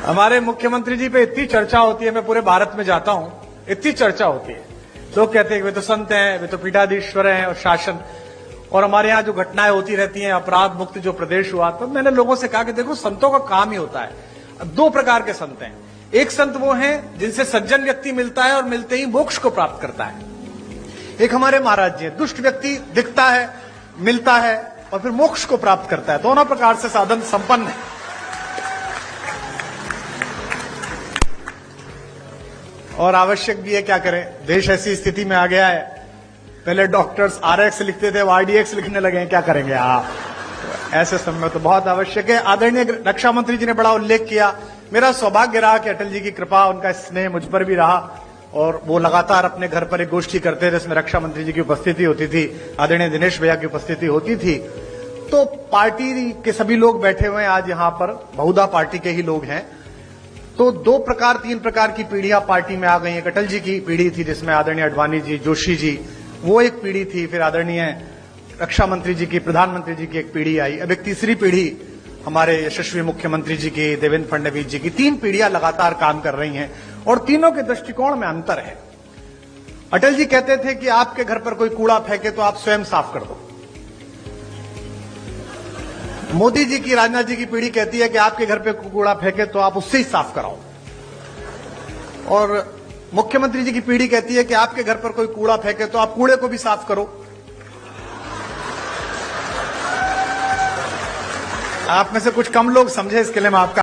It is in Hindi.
हमारे मुख्यमंत्री जी पे इतनी चर्चा होती है, मैं पूरे भारत में जाता हूं, इतनी चर्चा होती है। लोग कहते हैं वे तो संत हैं, वे तो पीठाधीश्वर हैं और शासन, और हमारे यहाँ जो घटनाएं होती रहती हैं, अपराध मुक्त जो प्रदेश हुआ। तो मैंने लोगों से कहा कि देखो, संतों का काम ही होता है। दो प्रकार के संत हैं। एक संत वो हैं जिनसे सज्जन व्यक्ति मिलता है और मिलते ही मोक्ष को प्राप्त करता है। एक हमारे महाराज जी हैं, दुष्ट व्यक्ति दिखता है, मिलता है और फिर मोक्ष को प्राप्त करता है। दोनों प्रकार से साधन संपन्न है। और आवश्यक भी है, क्या करें, देश ऐसी स्थिति में आ गया है। पहले डॉक्टर्स RX लिखते थे, वो RDX लिखने लगे हैं, क्या करेंगे आप। ऐसे समय में तो बहुत आवश्यक है। आदरणीय रक्षा मंत्री जी ने बड़ा उल्लेख किया। मेरा सौभाग्य रहा कि अटल जी की कृपा, उनका स्नेह मुझ पर भी रहा और वो लगातार अपने घर पर एक गोष्ठी करते थे जिसमें रक्षा मंत्री जी की उपस्थिति होती थी, आदरणीय दिनेश भैया की उपस्थिति होती थी। तो पार्टी के सभी लोग बैठे हुए हैं आज यहाँ पर, बहुधा पार्टी के ही लोग हैं। तो दो प्रकार, तीन प्रकार की पीढ़ियां पार्टी में आ गई। एक अटल जी की पीढ़ी थी जिसमें आदरणीय अडवाणी जी, जोशी जी, वो एक पीढ़ी थी। फिर आदरणीय रक्षा मंत्री जी की, प्रधानमंत्री जी की एक पीढ़ी आई। अब एक तीसरी पीढ़ी हमारे यशस्वी मुख्यमंत्री जी की, देवेंद्र फडणवीस जी की। तीन पीढ़ियां लगातार काम कर रही हैं और तीनों के दृष्टिकोण में अंतर है। अटल जी कहते थे कि आपके घर पर कोई कूड़ा फेंके तो आप स्वयं साफ कर दो। मोदी जी की, राजनाथ जी की पीढ़ी कहती है कि आपके घर पे कूड़ा फेंके तो आप उससे ही साफ कराओ। और मुख्यमंत्री जी की पीढ़ी कहती है कि आपके घर पर कोई कूड़ा फेंके तो आप कूड़े को भी साफ करो। आप में से कुछ कम लोग समझे, इसके लिए मैं आपका